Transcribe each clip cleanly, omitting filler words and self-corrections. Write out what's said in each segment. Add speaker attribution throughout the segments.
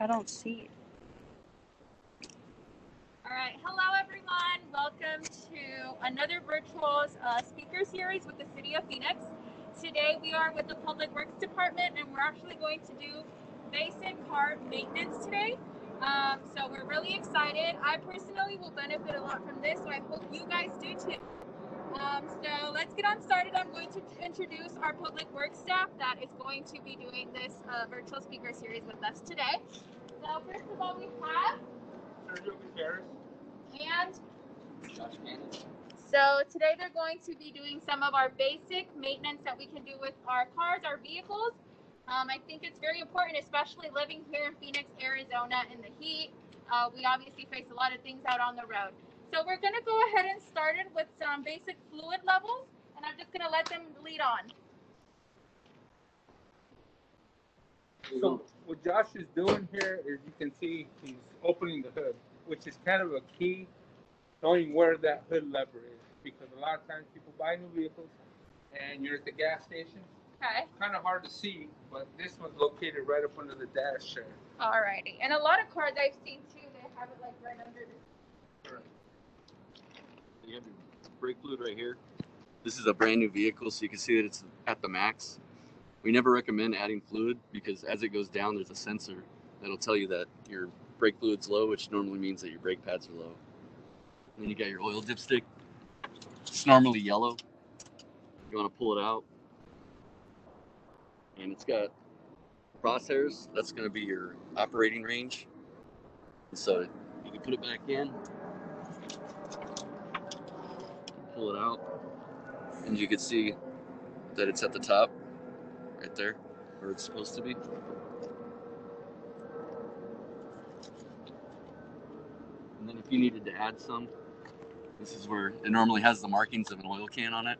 Speaker 1: I don't see it.
Speaker 2: All right, hello everyone. Welcome to another virtual speaker series with the City of Phoenix. Today we are with the Public Works Department and we're actually going to do basic car maintenance today. So we're really excited. I personally will benefit a lot from this, so I hope you guys do too. So let's get on started. I'm going to introduce our Public Works staff that is going to be doing this virtual speaker series with us today. So first of all, we have and so today they're going to be doing some of our basic maintenance that we can do with our cars, our vehicles. I think it's very important, especially living here in Phoenix, Arizona in the heat. We obviously face a lot of things out on the road. So we're going to go ahead and start it with some basic fluid levels, and I'm just going to let them lead on.
Speaker 3: So what Josh is doing here is, you can see he's opening the hood, which is kind of a key knowing where that hood lever is, because a lot of times people buy new vehicles and you're at the gas station.
Speaker 2: Okay.
Speaker 3: It's kind of hard to see, but this one's located right up under the dash there.
Speaker 2: Alrighty. And a lot of cars I've seen too, they have it like right under the...
Speaker 3: Right.
Speaker 4: You have your brake fluid right here. This is a brand new vehicle, so you can see that it's at the max. We never recommend adding fluid because as it goes down, there's a sensor that'll tell you that your brake fluid's low, which normally means that your brake pads are low. And then you got your oil dipstick. It's normally yellow. You want to pull it out. And it's got crosshairs. That's going to be your operating range. And so you can put it back in. Pull it out. And you can see that it's at the top. Right there, where it's supposed to be. And then if you needed to add some, this is where it normally has the markings of an oil can on it,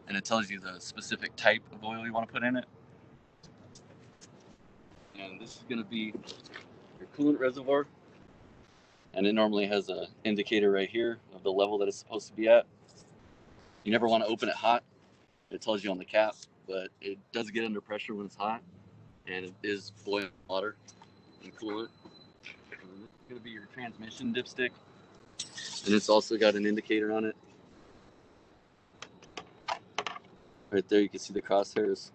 Speaker 4: and it tells you the specific type of oil you want to put in it. And this is going to be your coolant reservoir, and it normally has an indicator right here of the level that it's supposed to be at. You never want to open it hot. It tells you on the cap, but it does get under pressure when it's hot, and it is boiling water and coolant. And this is going to be your transmission dipstick, and it's also got an indicator on it. Right there, you can see the crosshairs.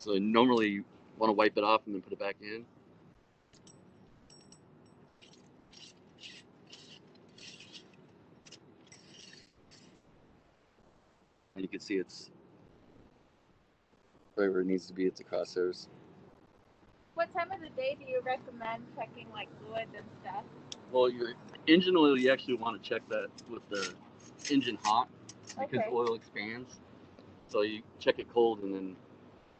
Speaker 4: So normally you want to wipe it off and then put it back in. And you can see it's right where it needs to be at the crosshairs.
Speaker 2: What time of the day do you recommend checking like fluids and stuff?
Speaker 4: Well, your engine oil, you actually want to check that with the engine hot, because oil expands. So you check it cold, and then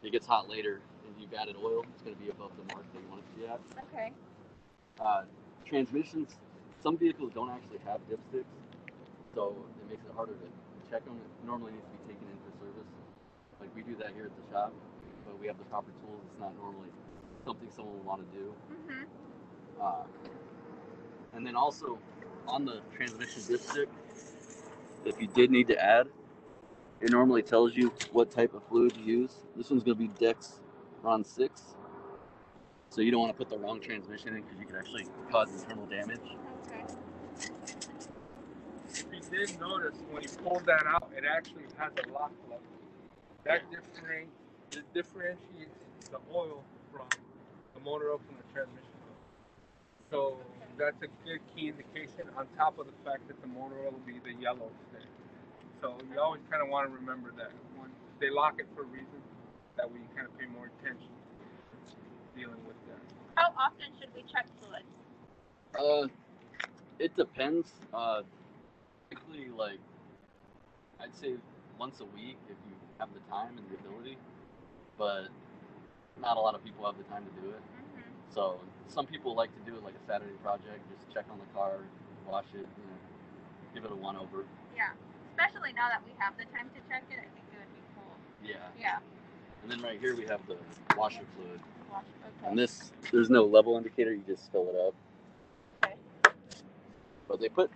Speaker 4: it gets hot later, and you've added oil. It's going to be above the mark that you want it to be at.
Speaker 2: Okay.
Speaker 4: Transmissions, some vehicles don't actually have dipsticks, so it makes it harder to check them. It normally needs to be taken in for service. Like we do that here at the shop, but we have the proper tools. It's not normally something someone would want to do. And then also on the transmission dipstick, if you did need to add, it normally tells you what type of fluid to use. This one's going to be Dexron 6. So you don't want to put the wrong transmission in because you could actually cause internal damage.
Speaker 2: Okay.
Speaker 3: If you did notice, when you pull that out, it actually has a lock lever. That differentiates the oil from the motor oil from the transmission oil. So that's a good key indication, on top of the fact that the motor oil will be the yellow there. So you always kind of want to remember that when they lock it for a reason, that we kind of pay more attention to dealing with that.
Speaker 2: How often should we check fluids?
Speaker 4: It depends. Typically, like, I'd say once a week if you have the time and the ability, but not a lot of people have the time to do it. So some people like to do it like a Saturday project, just check on the car, wash it, give it a one-over.
Speaker 2: Yeah, especially now that we have the time to check it, I think it would be cool. Yeah.
Speaker 4: And then right here we have the washer fluid.
Speaker 2: Okay.
Speaker 4: And this, there's no level indicator, you just fill it up.
Speaker 2: Okay.
Speaker 4: But they put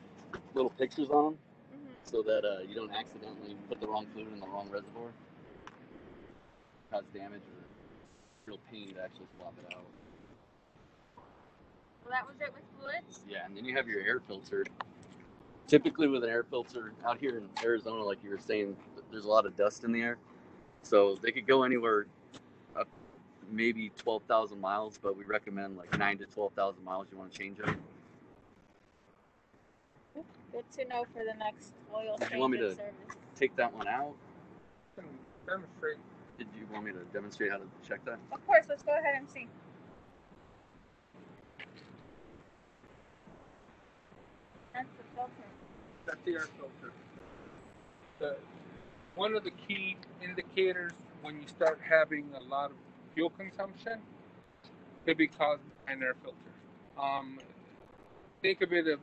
Speaker 4: little pictures on them so that you don't accidentally put the wrong fluid in the wrong reservoir, cause damage or real pain to actually swap it out.
Speaker 2: Well, that was it with fluids?
Speaker 4: Yeah, and then you have your air filter. Typically with an air filter, out here in Arizona, like you were saying, there's a lot of dust in the air. So they could go anywhere up maybe 12,000 miles, but we recommend like 9 to 12,000 miles you want to change them.
Speaker 2: Good to know for the next oil change
Speaker 4: You want me to
Speaker 2: service.
Speaker 4: take that one out?
Speaker 3: Demonstrate.
Speaker 4: Did you want me to demonstrate how to check that?
Speaker 2: Of course, let's go ahead and see. That's the filter.
Speaker 3: That's the air filter. One of the key indicators when you start having a lot of fuel consumption could be caused by an air filter. Think of it as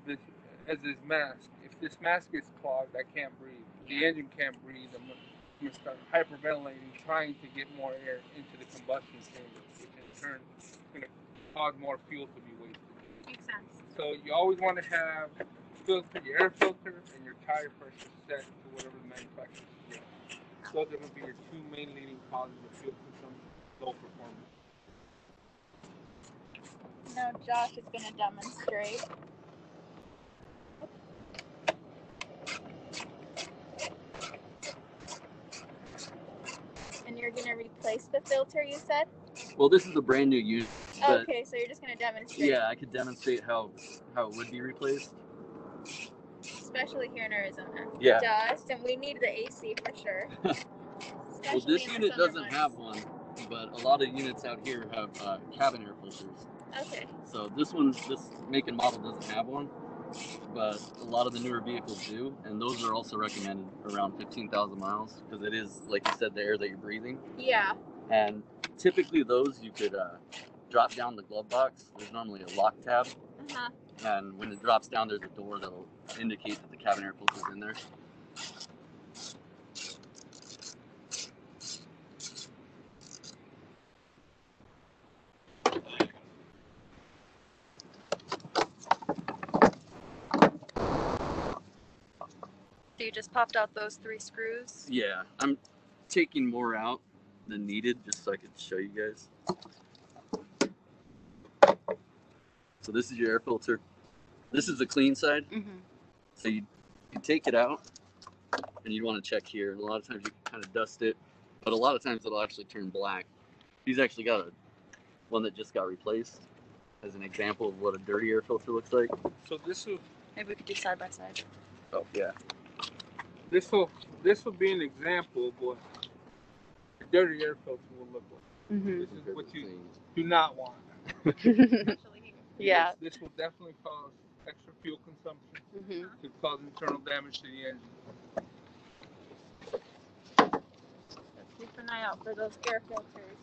Speaker 3: this mask. If this mask is clogged, I can't breathe. The engine can't breathe. I'm going to start hyperventilating, trying to get more air into the combustion chamber, which in turn is going to cause more fuel to be wasted.
Speaker 2: Makes sense.
Speaker 3: So you always want to have your air filter and your tire pressure set to whatever the manufacturer suggests. Those are going to be your two main leading causes of fuel consumption, low performance.
Speaker 2: Now Josh is going to demonstrate. And you're going to replace the filter, you said?
Speaker 4: Well, this is a brand new use.
Speaker 2: Okay, so you're just going to demonstrate.
Speaker 4: Yeah, I could demonstrate how it would be replaced.
Speaker 2: Especially here in Arizona.
Speaker 4: Yeah.
Speaker 2: Dust, and we need the AC for sure.
Speaker 4: Well, this unit doesn't have one, but a lot of units out here have cabin air filters.
Speaker 2: Okay.
Speaker 4: So this make and model doesn't have one, but a lot of the newer vehicles do, and those are also recommended around 15,000 miles because it is, like you said, the air that you're breathing.
Speaker 2: Yeah.
Speaker 4: And typically those you could drop down the glove box. There's normally a lock tab.
Speaker 2: Uh-huh.
Speaker 4: And when it drops down, there's a door that'll indicate that the cabin air filter is in there.
Speaker 2: So you just popped out those 3 screws?
Speaker 4: Yeah, I'm taking more out than needed just so I could show you guys. So this is your air filter. This is the clean side.
Speaker 2: Mm-hmm.
Speaker 4: So you take it out and you want to check here. And a lot of times you can kind of dust it, but a lot of times it'll actually turn black. He's actually got one that just got replaced as an example of what a dirty air filter looks like.
Speaker 3: So this will
Speaker 2: Maybe we could do side by side.
Speaker 4: Oh yeah.
Speaker 3: this will be an example of what a dirty air filter will look like.
Speaker 2: Mm-hmm.
Speaker 3: This is what you do not want.
Speaker 2: Yeah.
Speaker 3: This will definitely cause extra fuel consumption.
Speaker 2: Mm-hmm.
Speaker 3: Could cause internal damage to the engine.
Speaker 2: Keep an eye out for those air filters.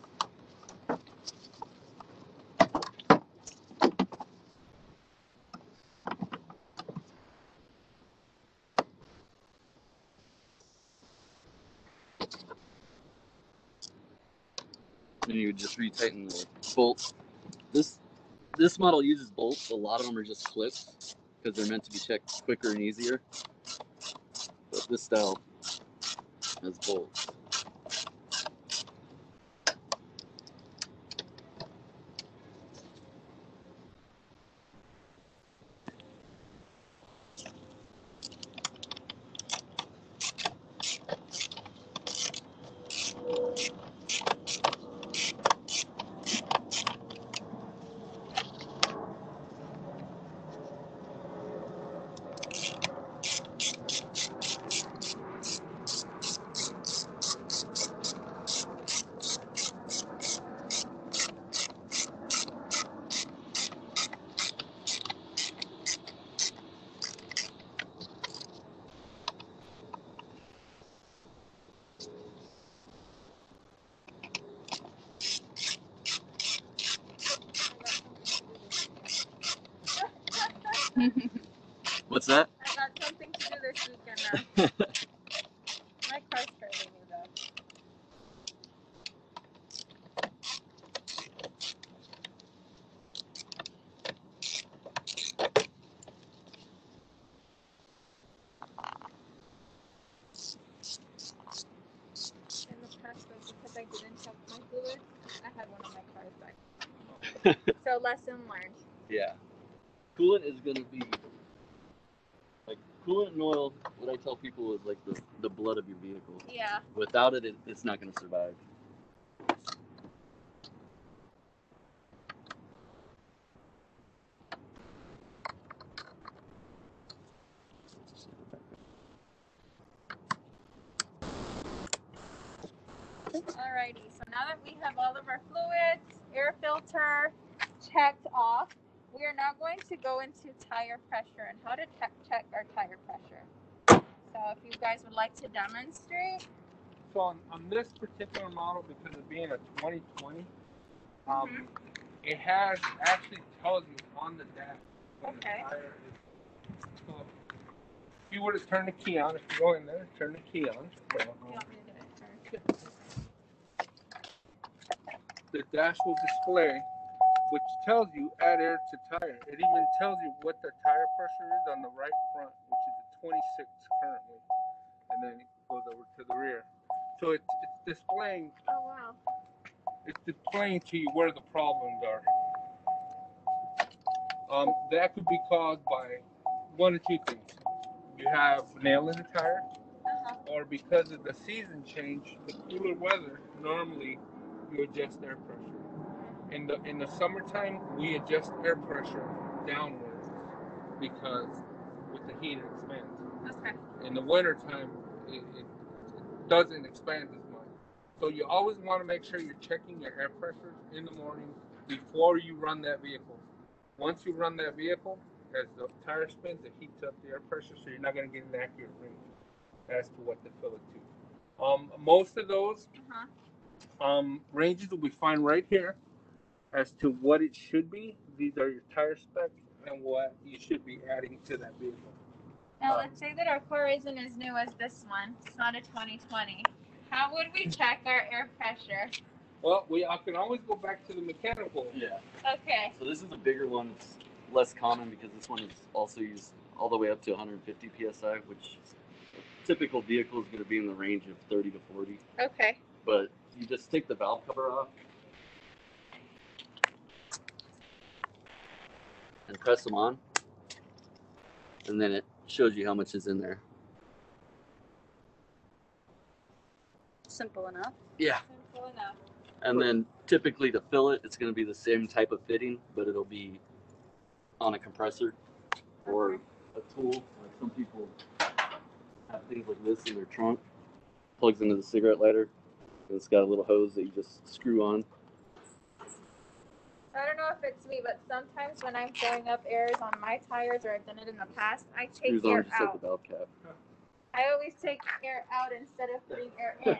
Speaker 4: And you would just retighten the bolts. This model uses bolts. A lot of them are just clips because they're meant to be checked quicker and easier. But this style has bolts. What's that?
Speaker 2: I got something to do this weekend now. My car's fairly new though. In the past though, because I didn't have my fluid, I had one of So lesson learned.
Speaker 4: Yeah. Coolant is going to be, like, coolant and oil, what I tell people is like the blood of your vehicle.
Speaker 2: Yeah.
Speaker 4: Without it, it's not going to survive.
Speaker 2: Alrighty, so now that we have all of our fluids, air filter checked off, we are now going to go into tire pressure and how to check our tire pressure. So if you guys would like to demonstrate.
Speaker 3: So on this particular model, because of being a 2020, it has actually tells you on the dash when the tire is. So if you were to turn the key on, if you go in there, turn the key on.
Speaker 2: You want me to do it?
Speaker 3: The dash will display, which tells you add air to tire. It even tells you what the tire pressure is on the right front, which is a 26 currently, and then it goes over to the rear. So it's displaying.
Speaker 2: Oh wow.
Speaker 3: It's displaying to you where the problems are. That could be caused by one or two things. You have nail in the tire, or because of the season change, the cooler weather, normally you adjust air pressure. In the summertime, we adjust air pressure downwards because with the heat it expands.
Speaker 2: Okay.
Speaker 3: In the wintertime, it doesn't expand as much. So you always want to make sure you're checking your air pressure in the morning before you run that vehicle. Once you run that vehicle, as the tire spins, it heats up the air pressure, so you're not going to get an accurate reading as to what to fill it to. Most of those ranges will be fine right here as to what it should be. These are your tire specs and what you should be adding to that vehicle.
Speaker 2: Now let's say that our car isn't as new as this one. It's not a 2020. How would we check our air pressure?
Speaker 3: Well, I can always go back to the mechanical.
Speaker 4: Yeah.
Speaker 2: Okay.
Speaker 4: So this is a bigger one. It's less common because this one is also used all the way up to 150 psi, which typical vehicle is going to be in the range of 30 to 40.
Speaker 2: Okay.
Speaker 4: But you just take the valve cover off and press them on, and then it shows you how much is in there.
Speaker 1: Simple enough.
Speaker 4: Yeah.
Speaker 2: Simple enough.
Speaker 4: And then typically to fill it, it's going to be the same type of fitting, but it'll be on a compressor or a tool. Like some people have things like this in their trunk, plugs into the cigarette lighter, and it's got a little hose that you just screw on.
Speaker 2: I don't know if it's me, but sometimes when I'm filling up airs on my tires, or I've done it in the past, I take
Speaker 4: Screws on
Speaker 2: air
Speaker 4: just like
Speaker 2: out.
Speaker 4: the valve cap.
Speaker 2: I always take air out instead of putting air in.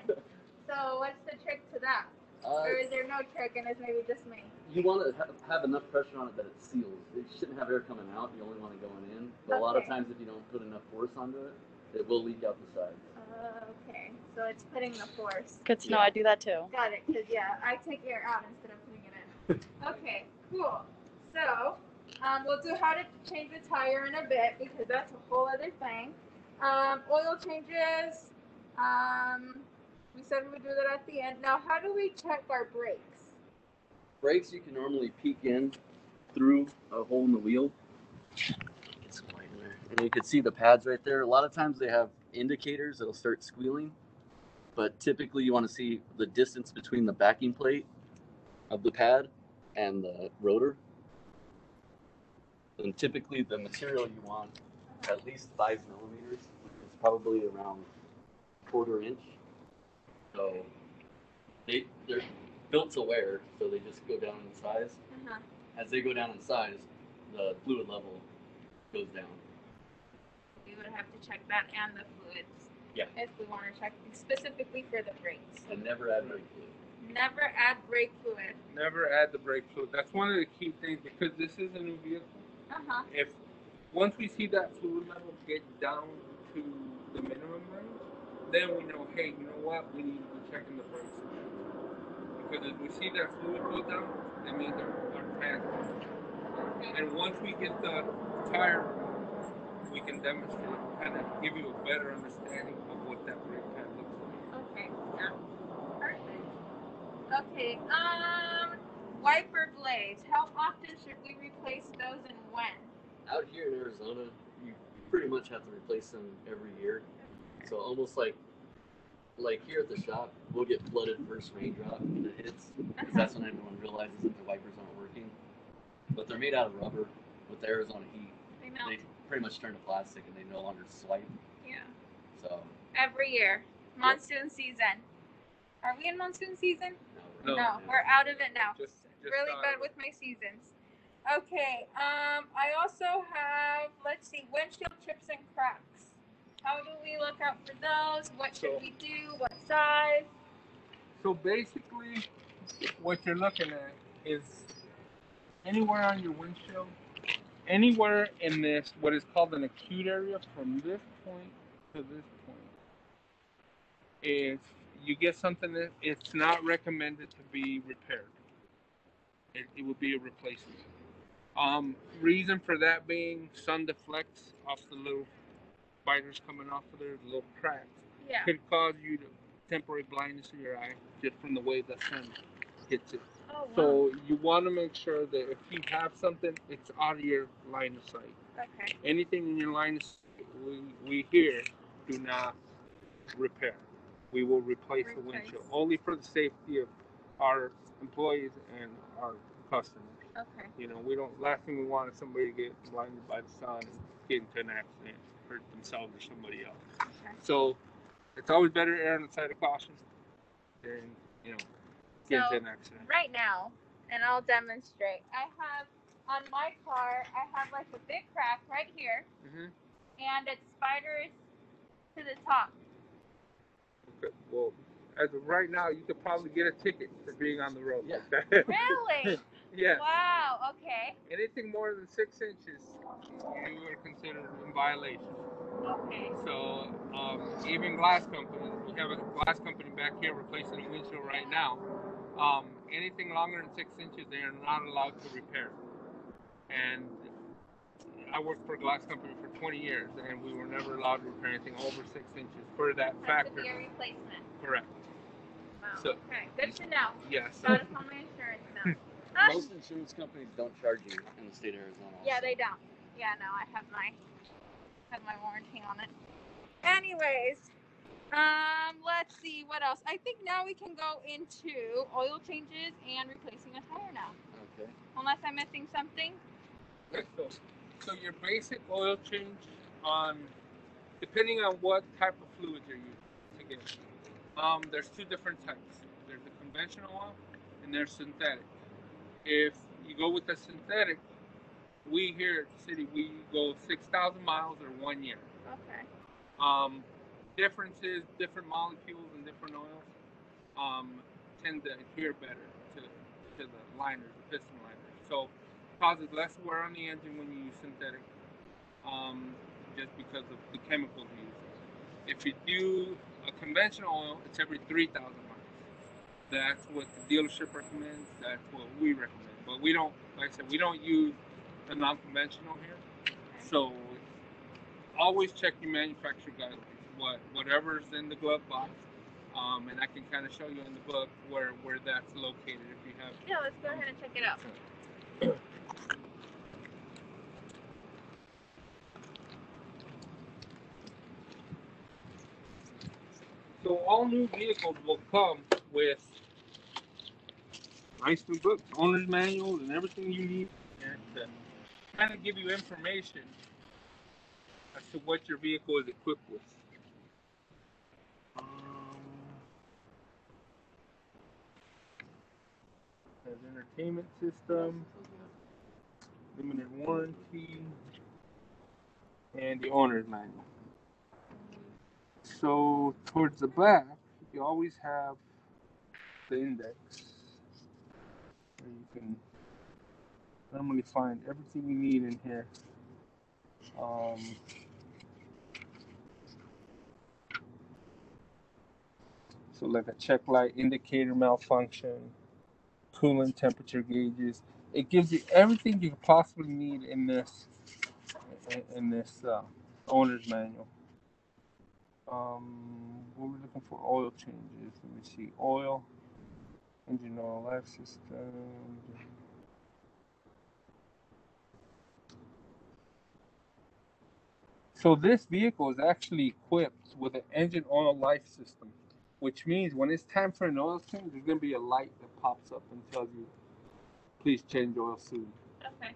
Speaker 2: So what's the trick to that? Or is there no trick and it's maybe just me?
Speaker 4: You want to have enough pressure on it that it seals. It shouldn't have air coming out. You only want it going in. But a lot of times if you don't put enough force onto it, it will leak out the sides.
Speaker 2: Okay, so it's putting the force.
Speaker 1: Good to know. I do that too.
Speaker 2: Got it, because I take air out instead of putting it in. Okay, cool. So, we'll do how to change the tire in a bit because that's a whole other thing. Oil changes. We said we would do that at the end. Now, how do we check our brakes?
Speaker 4: Brakes, you can normally peek in through a hole in the wheel. Get some light in there. And you can see the pads right there. A lot of times they have indicators that'll start squealing, but typically you want to see the distance between the backing plate of the pad and the rotor. And typically the material you want at least 5 millimeters, which is probably around 1/4 inch. So they're built to wear, so they just go down in size. As they go down in size, the fluid level goes down.
Speaker 2: We would have to check that and the fluids.
Speaker 4: Yeah.
Speaker 2: If we want to check specifically for the brakes.
Speaker 4: And never add brake fluid.
Speaker 2: Never add brake fluid.
Speaker 3: Never add the brake fluid. That's one of the key things because this is a new vehicle. If once we see that fluid level get down to the minimum range, then we know, hey, you know what? We need to be checking the brakes. Because if we see that fluid go down, that means our tires are on. And once we get the tire removed, we can demonstrate, kind of give you a better understanding of what that brake pad looks like.
Speaker 2: Okay, yeah. Perfect. Okay, wiper blades. How often should we replace those and when?
Speaker 4: Out here in Arizona, you pretty much have to replace them every year. So almost like here at the shop, we'll get flooded first raindrop that hits. Because that's when everyone realizes that the wipers aren't working. But they're made out of rubber. With the Arizona heat, they pretty much turn to plastic and they no longer swipe.
Speaker 2: Yeah.
Speaker 4: So
Speaker 2: every year, monsoon season. Are we in monsoon season?
Speaker 3: No.
Speaker 2: We're out of it now.
Speaker 3: Just
Speaker 2: really bad with my seasons. Okay. I also have, let's see, windshield chips and cracks. How do we look out for those? What should we do? What size?
Speaker 3: So basically, what you're looking at is anywhere on your windshield, anywhere in this, what is called an acute area, from this point to this point, if you get something that it's not recommended to be repaired, it would be a replacement. Reason for that being sun deflects off the little spiders coming off of there, the little cracks.
Speaker 2: Yeah.
Speaker 3: Could cause you to temporary blindness in your eye just from the way the sun hits it.
Speaker 2: Oh, wow.
Speaker 3: So you want to make sure that if you have something, it's out of your line of sight.
Speaker 2: Okay.
Speaker 3: Anything in your line of sight, we here do not repair. We will replace the windshield only for the safety of our employees and our customers.
Speaker 2: Okay.
Speaker 3: You know, we don't. Last thing we want is somebody to get blinded by the sun and get into an accident, hurt themselves or somebody else.
Speaker 2: Okay.
Speaker 3: So it's always better to err on the side of caution than get into an accident.
Speaker 2: Right now, and I'll demonstrate. I have on my car, I have like a big crack right here, and it's spiders to the top.
Speaker 3: Okay. Well, as of right now, you could probably get a ticket for being on the road.
Speaker 4: Yeah.
Speaker 2: Really?
Speaker 3: Yeah.
Speaker 2: Wow. Okay.
Speaker 3: Anything more than 6 inches, you are considered in violation.
Speaker 2: Okay.
Speaker 3: So even glass companies, we have a glass company back here replacing a windshield right now. Anything longer than 6 inches, they are not allowed to repair. And I worked for a glass company for 20 years, and we were never allowed to repair anything over 6 inches for that factor.
Speaker 2: To be a replacement.
Speaker 3: Correct.
Speaker 2: Wow.
Speaker 3: So,
Speaker 2: okay. Good to know.
Speaker 3: Yes.
Speaker 2: Got it on my insurance now.
Speaker 4: Most insurance companies don't charge you in the state of Arizona. Also.
Speaker 2: Yeah, they don't. Yeah, no, I have my warranty on it. Anyways, let's see what else. I think now we can go into oil changes and replacing a tire now.
Speaker 4: Okay.
Speaker 2: Unless I'm missing something.
Speaker 3: Okay, so your basic oil change depending on what type of fluid you're using. Again, there's two different types. There's the conventional oil and there's synthetic. If you go with the synthetic, we here at the city, we go 6,000 miles or 1 year.
Speaker 2: Okay.
Speaker 3: Differences, different molecules and different oils tend to adhere better to the liners, the piston liners. So it causes less wear on the engine when you use synthetic, just because of the chemicals you use. If you do a conventional oil, it's every 3,000 miles. That's what the dealership recommends. That's what we recommend. But we don't, like I said, we don't use the non-conventional here. So always check your manufacturer guidelines. Whatever's in the glove box, and I can kind of show you in the book where that's located if you have.
Speaker 2: Yeah, let's go ahead and check it out.
Speaker 3: So all new vehicles will come with nice new books, owner's manuals, and everything you need, and kind of give you information as to what your vehicle is equipped with. Has entertainment system, limited warranty, and the owner's manual. So towards the back, you always have the index. You can normally find everything you need in here. So like a check light, indicator malfunction, coolant temperature gauges. It gives you everything you could possibly need in this owner's manual. What we're looking for, oil changes. Let me see, oil. Engine oil life system. So this vehicle is actually equipped with an engine oil life system, which means when it's time for an oil change, there's gonna be a light that pops up and tells you, please change oil soon.
Speaker 2: Okay.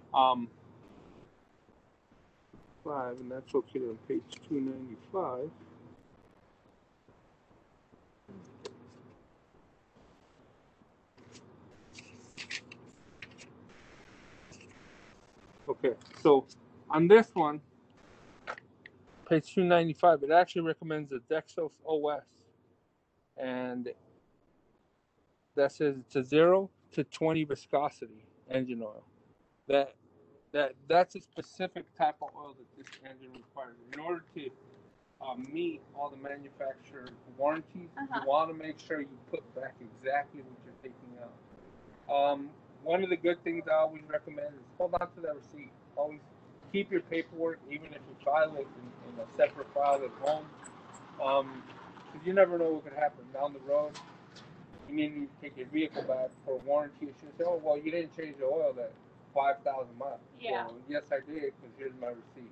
Speaker 3: 5, and that's located on page 295. Okay, so on this one, page 295, it actually recommends the Dexos OS, and that says it's a 0 to 20 viscosity engine oil. That's a specific type of oil that this engine requires. In order to meet all the manufacturer warranties, you want to make sure you put back exactly what you're taking out. One of the good things I always recommend is hold on to that receipt. Always keep your paperwork, even if you file it in a separate file at home, because you never know what could happen down the road. You need to take your vehicle back for warranty issues. Say, oh, well, you didn't change the oil at 5,000 miles.
Speaker 2: Yeah.
Speaker 3: Well, yes, I did, because here's my receipt.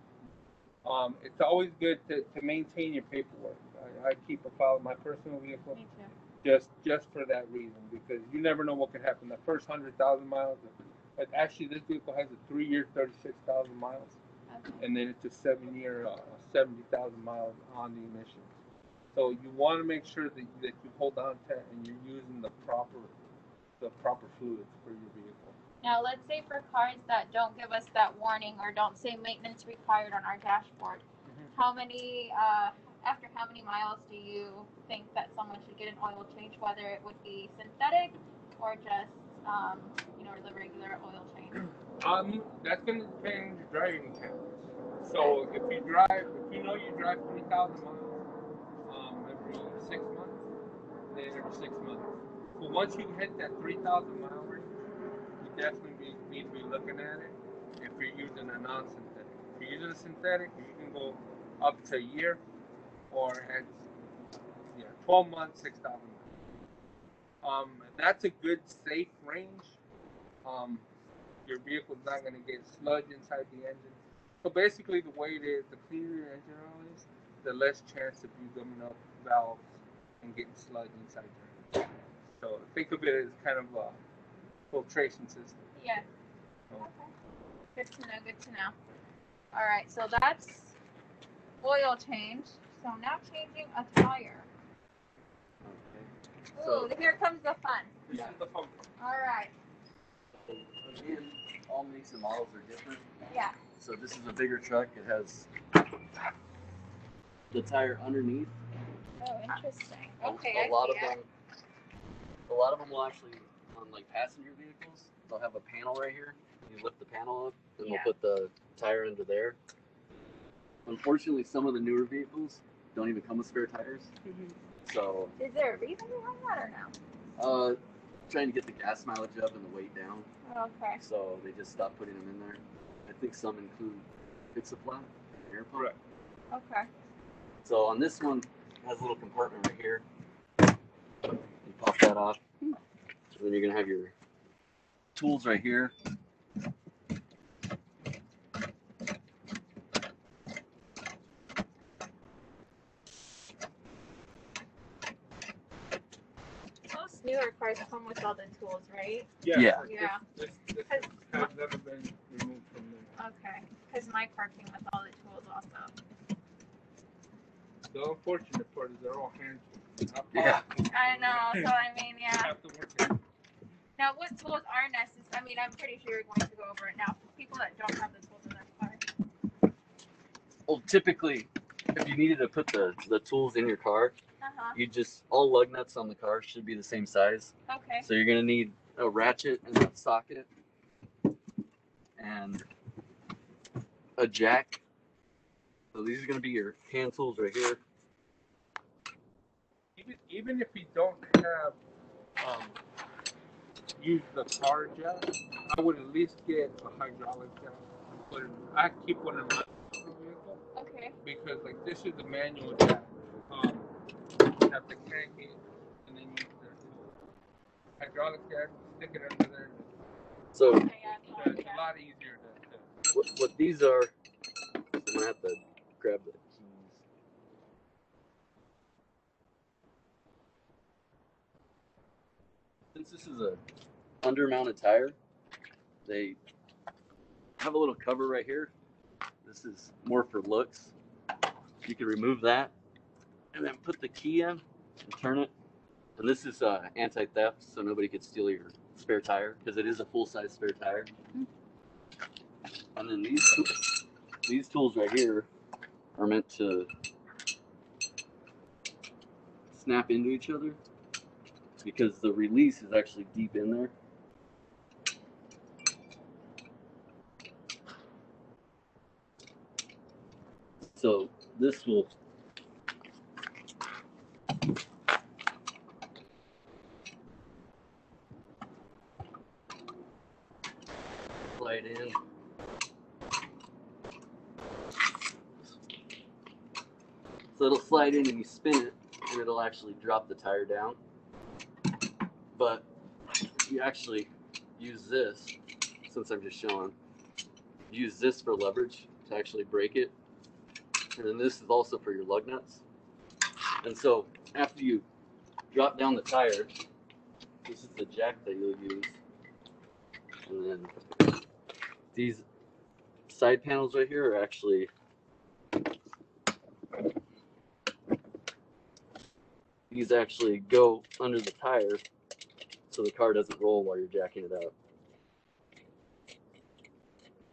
Speaker 3: It's always good to maintain your paperwork. I keep a file of my personal vehicle.
Speaker 2: Me too.
Speaker 3: Just for that reason, because you never know what could happen. The first 100,000 miles, but actually this vehicle has a 3-year, 36,000 miles, and then it's a 7-year, 70,000 miles on the emissions. So you want to make sure that you hold on to it and you're using the proper fluids for your vehicle.
Speaker 2: Now, let's say for cars that don't give us that warning or don't say maintenance required on our dashboard, how many, after how many miles do you think that someone should get an oil change, whether it would be synthetic or just, the regular oil change?
Speaker 3: That's going to depend on your driving habits. So if you know you drive 3,000 miles every 6 months, then every 6 months. So once you hit that 3,000 mile range, you definitely need to be looking at it if you're using a non-synthetic. If you're using a synthetic, you can go up to a year, or at 12 months, 6,000 miles. That's a good safe range. Your vehicle's not going to get sludge inside the engine. So basically, the way it is, the cleaner your engine oil is, the less chance of you gumming up valves and getting sludge inside your engine. So think of it as kind of a filtration system.
Speaker 2: Yeah. Okay. Good to know. Good to know. All right. So that's oil change. So now changing a tire.
Speaker 4: Okay.
Speaker 2: Ooh,
Speaker 4: So
Speaker 2: here comes the fun.
Speaker 3: This is the fun part.
Speaker 2: All right.
Speaker 4: again, all makes and models are different.
Speaker 2: Yeah.
Speaker 4: So this is a bigger truck. It has the tire underneath.
Speaker 2: Oh, interesting. Okay.
Speaker 4: A lot of them will actually, on like passenger vehicles, they'll have a panel right here. You lift the panel up, and they'll put the tire under there. Unfortunately, some of the newer vehicles don't even come with spare tires. So.
Speaker 2: Is there a reason behind that or no?
Speaker 4: Trying to get the gas mileage up and the weight down.
Speaker 2: Okay.
Speaker 4: So they just stopped putting them in there. I think some include fix-a-flat, air pump.
Speaker 3: Correct.
Speaker 2: Okay.
Speaker 4: So on this one, it has a little compartment right here. You pop that off. And then you're going to have your tools right here.
Speaker 2: Most newer cars come with all the tools, right?
Speaker 3: Yeah. This has never been removed from them.
Speaker 2: Okay. Because my car came with all the tools also.
Speaker 3: The unfortunate part is they're all hand tools.
Speaker 4: Yeah.
Speaker 2: I know. So, I mean,
Speaker 3: You
Speaker 2: yeah.
Speaker 3: have to work it.
Speaker 2: Now, what tools are necessary? I mean, I'm pretty sure you're going to go over it now. For people that don't have the tools in their car.
Speaker 4: Well, typically, if you needed to put the tools in your car, you just, all lug nuts on the car should be the same size.
Speaker 2: Okay.
Speaker 4: So you're going to need a ratchet and a socket and a jack. So these are going to be your hand tools right here.
Speaker 3: Even if you don't have use the car jack, I would at least get a hydraulic jack and put it. I keep one in my vehicle.
Speaker 2: Okay.
Speaker 3: Because like this is the manual jack. You have to crank it and then use their tool. hydraulic gas, stick it under there.
Speaker 4: So
Speaker 2: Okay, yeah, it's all
Speaker 3: It's a lot easier to
Speaker 4: what these are, I'm gonna have to grab the keys. Since this is a under-mounted tire, they have a little cover right here. This is more for looks. You can remove that and then put the key in and turn it. And this is anti-theft, so nobody could steal your spare tire because it is a full-size spare tire. And then these tools right here are meant to snap into each other because the release is actually deep in there. So this will slide in. So it'll slide in and you spin it and it'll actually drop the tire down. But you actually use this, since I'm just showing, use this for leverage to actually break it. And then this is also for your lug nuts. And so after you drop down the tire, this is the jack that you'll use. And then these side panels right here are actually these actually go under the tire so the car doesn't roll while you're jacking it up.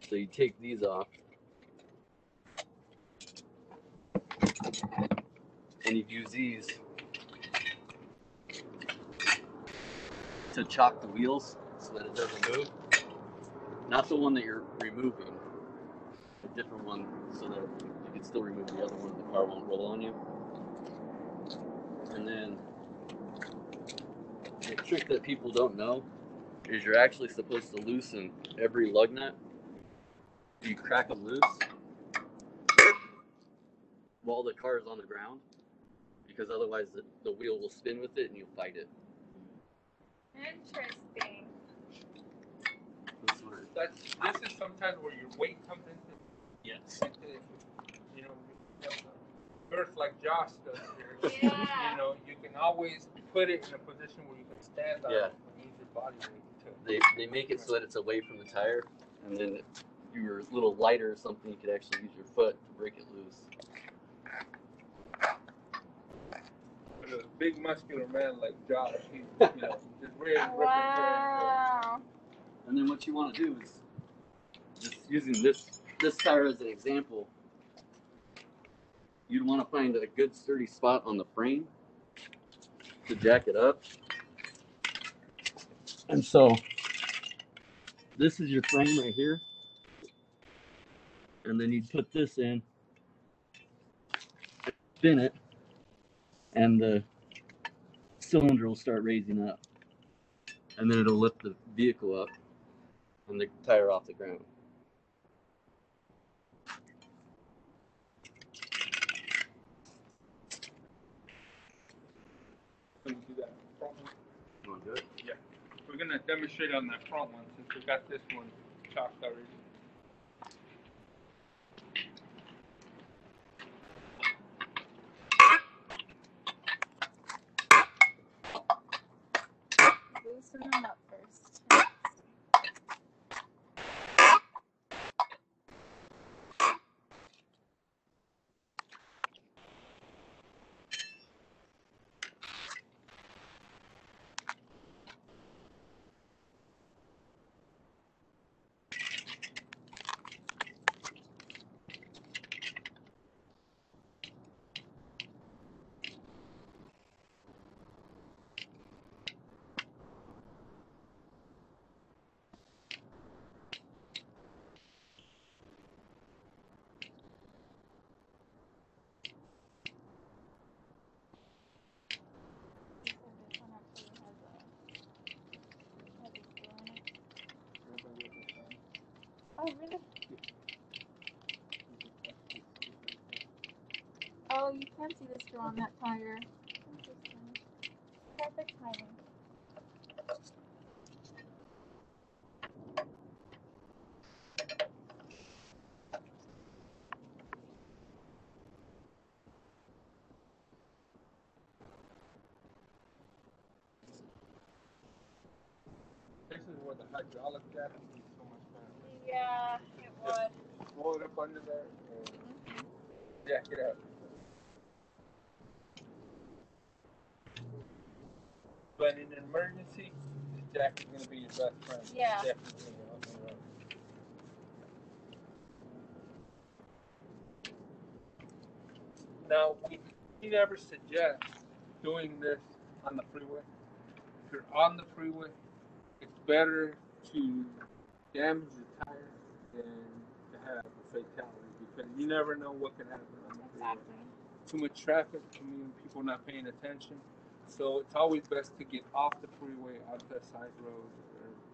Speaker 4: So you take these off and you use these to chock the wheels so that it doesn't move. Not the one that you're removing, a different one so that you can still remove the other one and the car won't roll on you. And then the trick that people don't know is you're actually supposed to loosen every lug nut. You crack them loose while the car is on the ground, because otherwise the wheel will spin with it and you'll fight it.
Speaker 2: Interesting.
Speaker 3: This is sometimes where your weight comes into.
Speaker 4: Yes.
Speaker 3: You know, birth like Josh does here.
Speaker 2: Yeah.
Speaker 3: You know, you can always put it in a position where you can stand on it and use your body weight to.
Speaker 4: They make it so that it's away from the tire, and then if you were a little lighter or something, you could actually use your foot to break it loose.
Speaker 3: But a big muscular man like Josh, he's just really
Speaker 2: Wow.
Speaker 4: And then what you want to do is, just using this tire as an example, you'd want to find a good sturdy spot on the frame to jack it up. And so this is your frame right here. And then you'd put this in, spin it, and the cylinder will start raising up. And then it'll lift the vehicle up and the tire off the ground.
Speaker 3: Can we do that front one?
Speaker 4: You want to do it?
Speaker 3: Yeah. We're going to demonstrate on that front one since we got this one chopped already.
Speaker 2: Loosen them up first. Oh, really? Oh, you can see the screw on that tire. Interesting. Perfect timing.
Speaker 3: hydraulic jack would be so much better.
Speaker 2: Yeah, it would.
Speaker 3: Roll it up under there and jack it up. But in an emergency, the jack is going to be your best friend.
Speaker 2: Yeah.
Speaker 3: Definitely on the road. Now, we never suggest doing this on the freeway. If you're on the freeway, it's better to damage your tire than to have a fatality because you never know what can happen on the freeway.
Speaker 2: Exactly.
Speaker 3: Too much traffic can mean people not paying attention. So it's always best to get off the freeway onto a side road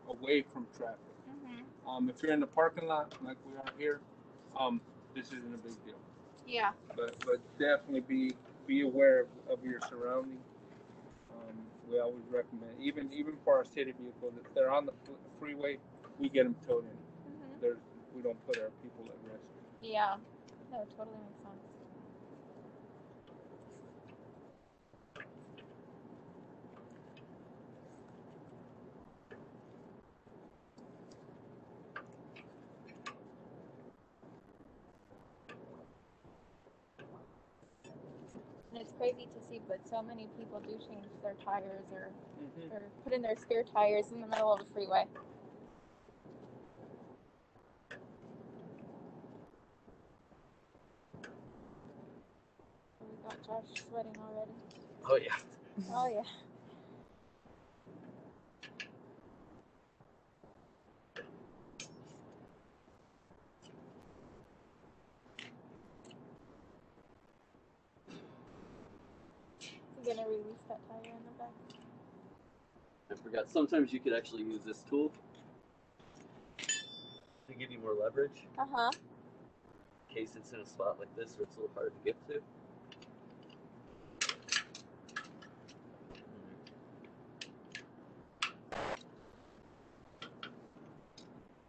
Speaker 3: or away from traffic. If you're in the parking lot like we are here, this isn't a big deal.
Speaker 2: Yeah.
Speaker 3: But definitely be aware of your surroundings. We always recommend, even for our city vehicles, if they're on the freeway, we get them towed in. We don't put our people at risk.
Speaker 2: Yeah. That totally makes sense. And it's crazy to see, but so many people do change their tires or put in their spare tires in the middle of a freeway. We got Josh sweating already.
Speaker 4: Oh yeah.
Speaker 2: Oh yeah. Gonna release that tire in the back.
Speaker 4: I forgot. Sometimes you could actually use this tool to give you more leverage.
Speaker 2: Uh-huh.
Speaker 4: In case it's in a spot like this where it's a little hard to get to.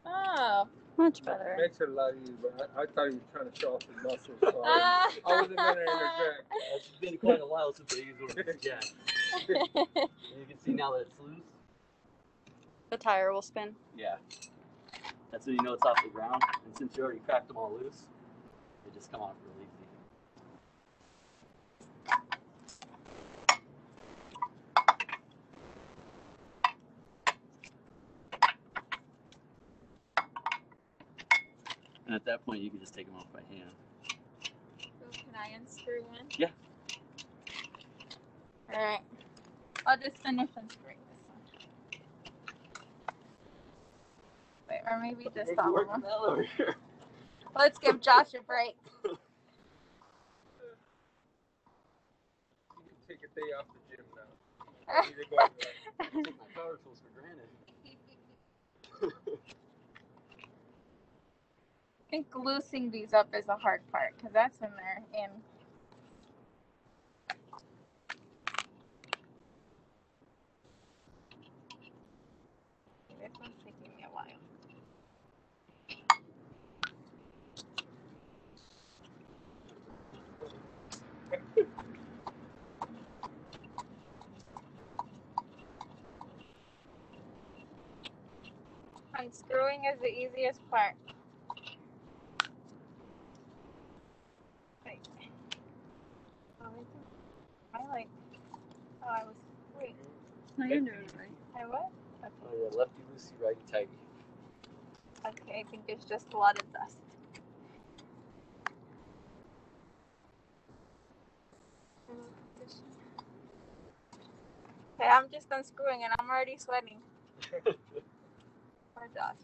Speaker 2: Oh.
Speaker 1: Much better.
Speaker 3: Makes it a lot easier, but I thought he was trying to show off his muscles, so I wasn't going to interject.
Speaker 4: It's been quite a while since I used one of these jacks. And you can see now that it's loose.
Speaker 1: The tire will spin.
Speaker 4: Yeah. That's when you know it's off the ground. And since you already cracked them all loose, they just come off real easy. And at that point, you can just take them off by hand.
Speaker 2: So can I unscrew one?
Speaker 4: Yeah.
Speaker 2: Alright. I'll just finish unscrewing this one. Wait, or maybe just all of them.
Speaker 4: Over here.
Speaker 2: Let's give Josh a break.
Speaker 3: You can take a day off the gym now. You need to go out there.
Speaker 4: I take my power tools for granted.
Speaker 2: I think loosening these up is the hard part because that's when they're in. This one's taking me a while. Unscrewing is the easiest part. Wait. I was. Wait.
Speaker 1: No, you're doing it right.
Speaker 2: I what?
Speaker 4: Oh yeah, lefty loosey, righty tighty.
Speaker 2: Okay, I think it's just a lot of dust. Okay, I'm just unscrewing and I'm already sweating. Poor Josh.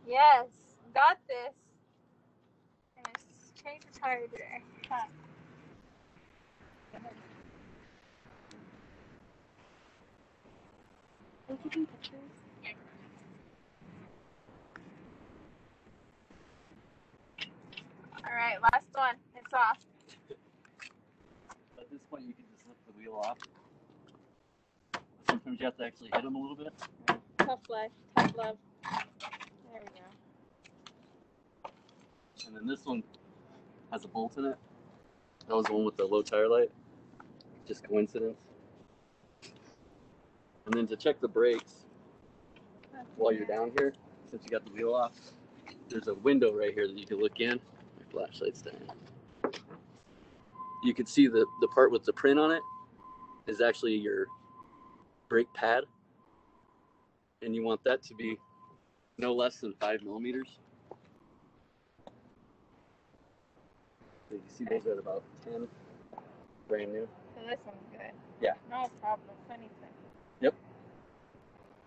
Speaker 2: Yes, got this. And it's change the tire today. Huh.
Speaker 1: Are you taking pictures?
Speaker 2: Alright, last one. It's off.
Speaker 4: At this point, you can just lift the wheel off. Sometimes you have to actually hit them a little bit.
Speaker 2: Tough life, tough love. There we go.
Speaker 4: And then this one has a bolt in it. That was the one with the low tire light. Just coincidence. And then to check the brakes while you're down here, since you got the wheel off, there's a window right here that you can look in. My flashlight's down. You can see the part with the print on it is actually your brake pad. And you want that to be no less than 5 millimeters. So you see those at about 10, brand new.
Speaker 2: So this one's good.
Speaker 4: Yeah.
Speaker 2: No problem. Anything.
Speaker 4: Yep.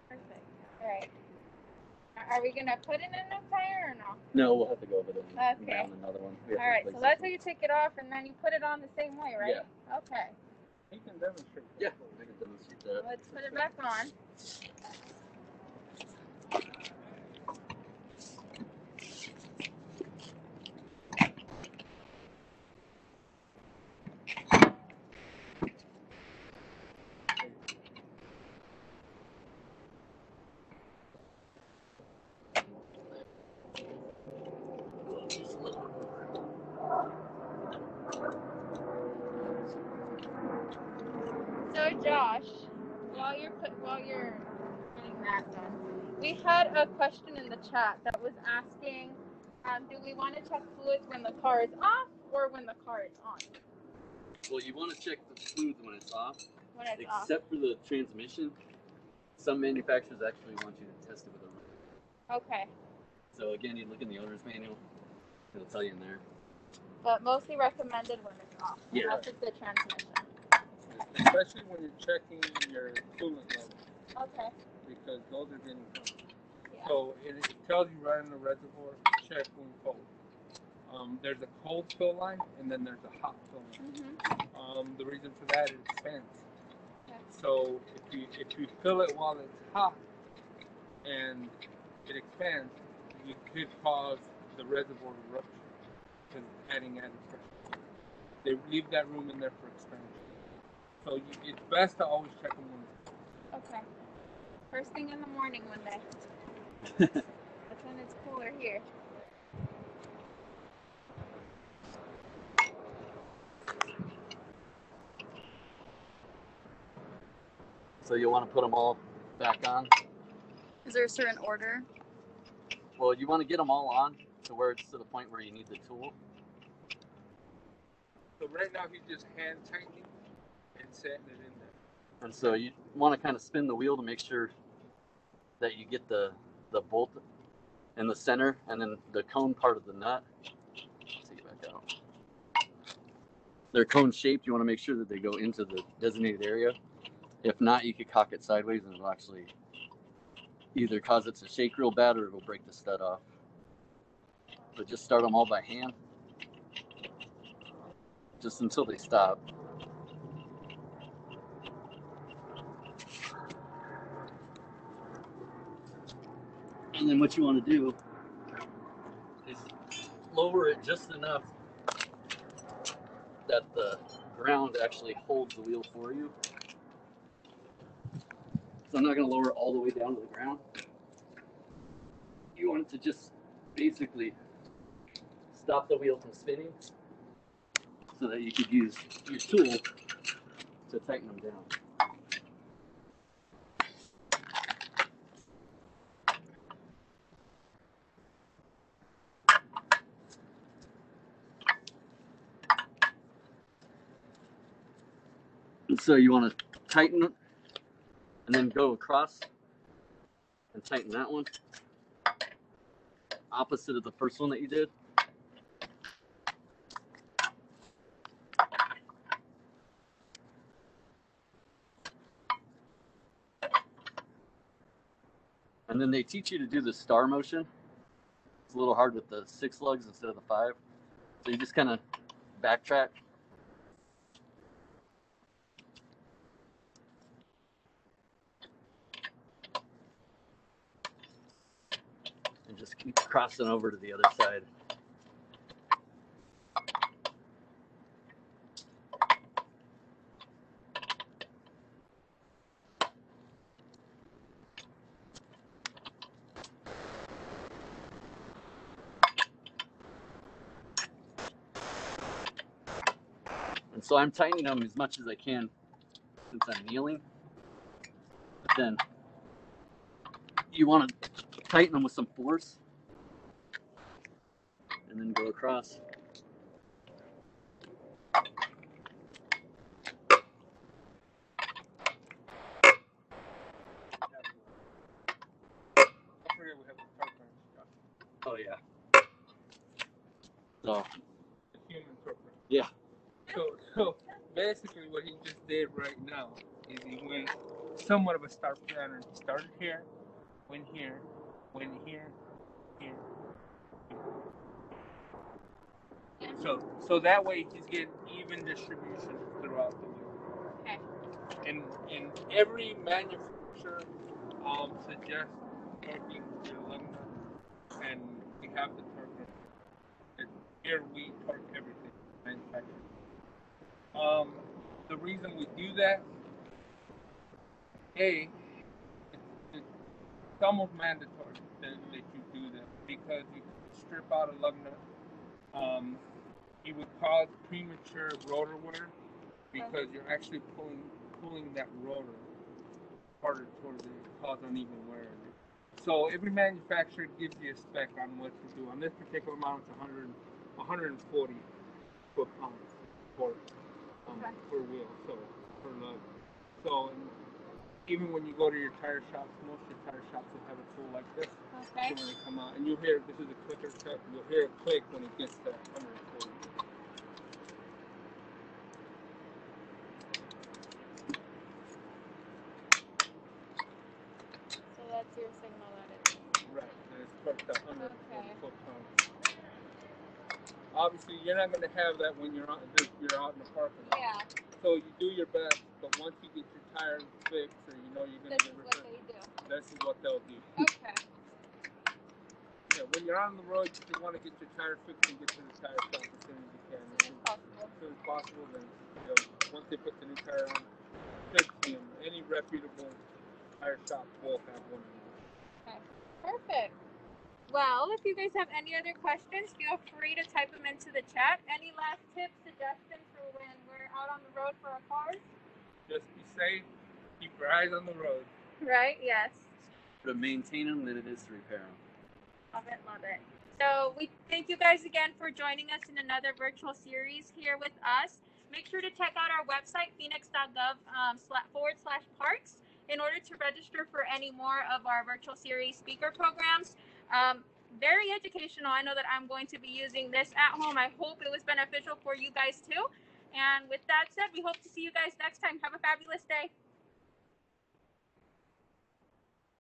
Speaker 2: Perfect. All right. Are we gonna put in a new tire or no?
Speaker 4: No, we'll have to go over there and
Speaker 2: Okay.
Speaker 4: down another one.
Speaker 2: All right. So that's how you take it off, and then you put it on the same way, right?
Speaker 4: Yeah.
Speaker 2: Okay.
Speaker 3: You can demonstrate.
Speaker 4: Yeah, I can demonstrate that.
Speaker 2: Let's put it back on. So Josh, while you're getting that done, we had a question in the chat that was asking, do we want to check fluids when the car is off or when the car is on?
Speaker 4: Well, you want to check the fluids when it's off,
Speaker 2: When it's off.
Speaker 4: except for the transmission. Some manufacturers actually want you to test it with a remote.
Speaker 2: Okay.
Speaker 4: So again, you look in the owner's manual, it'll tell you in there.
Speaker 2: But mostly recommended when it's off.
Speaker 4: Yeah.
Speaker 2: Unless it's the transmission.
Speaker 3: Especially when you're checking your coolant level,
Speaker 2: Okay.
Speaker 3: because those are getting cold.
Speaker 2: Yeah.
Speaker 3: So it tells you right in the reservoir, check when cold. There's a cold fill line, and then there's a hot fill line.
Speaker 2: Mm-hmm.
Speaker 3: The reason for that is expands.
Speaker 2: Okay.
Speaker 3: So if you fill it while it's hot and it expands, you could cause the reservoir to rupture because it's adding added pressure. They leave that room in there for expansion. So it's best to always check them when it's
Speaker 2: Okay. First thing in the morning one day. That's when it's cooler here.
Speaker 4: So you want to put them all back on.
Speaker 1: Is there a certain order?
Speaker 4: Well, you want to get them all on to where it's to the point where you need the tool.
Speaker 3: So right now he's just hand tightening and setting it in there.
Speaker 4: And so you want to kind of spin the wheel to make sure that you get the bolt in the center, and then the cone part of the nut. Take it back out. They're cone shaped. You want to make sure that they go into the designated area. If not, you could cock it sideways and it'll actually either cause it to shake real bad or it'll break the stud off. But just start them all by hand, just until they stop. And then what you want to do is lower it just enough that the ground actually holds the wheel for you. So I'm not going to lower it all the way down to the ground. You want it to just basically stop the wheel from spinning so that you could use your tool to tighten them down. And so you want to tighten it and then go across and tighten that one. Opposite of the first one that you did. And then they teach you to do the star motion. It's a little hard with the 6 lugs instead of the 5. So you just kind of backtrack. And just keep crossing over to the other side. And so I'm tightening them as much as I can since I'm kneeling. But then you want to tighten them with some force and then go across. Oh yeah. So
Speaker 3: The human torque wrench.
Speaker 4: yeah.
Speaker 3: So basically what he just did right now is he went somewhat of a start pattern. He started here, went here, here, here. So that way he's getting even distribution throughout the wheel.
Speaker 2: Okay.
Speaker 3: And every manufacturer suggests torquing your lug nut, and we have the torque wrench. Here we torque everything manufactured. The reason we do that, it's almost mandatory that you do that because you strip out a lug nut. It would cause premature rotor wear because you're actually pulling that rotor harder towards it, cause uneven wear. So every manufacturer gives you a spec on what to do. On this particular model, it's 140 foot-pounds per wheel, so per lug. So even when you go to your tire shops, most of your tire shops will have a tool like this.
Speaker 2: Okay.
Speaker 3: So when they come out, and you'll hear this is a clicker cut. You'll hear it click when it gets to 140.
Speaker 2: So that's your signal that it's
Speaker 3: Right, and it's torqued at 140
Speaker 2: Okay.
Speaker 3: foot-pounds. Obviously, you're not going to have that when you're out in the parking lot.
Speaker 2: yeah.
Speaker 3: So you do your best, but once you get your tires fixed, or you know you're going to
Speaker 2: This
Speaker 3: get
Speaker 2: is what
Speaker 3: repaired,
Speaker 2: they do.
Speaker 3: this is what they'll do.
Speaker 2: Okay.
Speaker 3: Yeah, when you're on the road, you want to get your tire fixed and get to the tire shop as soon as you can.
Speaker 2: As soon as possible.
Speaker 3: As soon as possible, then once they put the new tire on, fixing them. Any reputable tire shop will have one of these.
Speaker 2: Okay. Perfect. Well, if you guys have any other questions, feel free to type them into the chat. Any last tips, suggestions for when we're out on the road for our cars?
Speaker 3: Just be safe. Keep your eyes on the road.
Speaker 2: Right, yes.
Speaker 4: To maintain them than it is to repair them.
Speaker 2: Love it, love it. So we thank you guys again for joining us in another virtual series here with us. Make sure to check out our website, phoenix.gov/parks, in order to register for any more of our virtual series speaker programs. Very educational. I know that I'm going to be using this at home. I hope it was beneficial for you guys too. And with that said, we hope to see you guys next time. Have a fabulous day.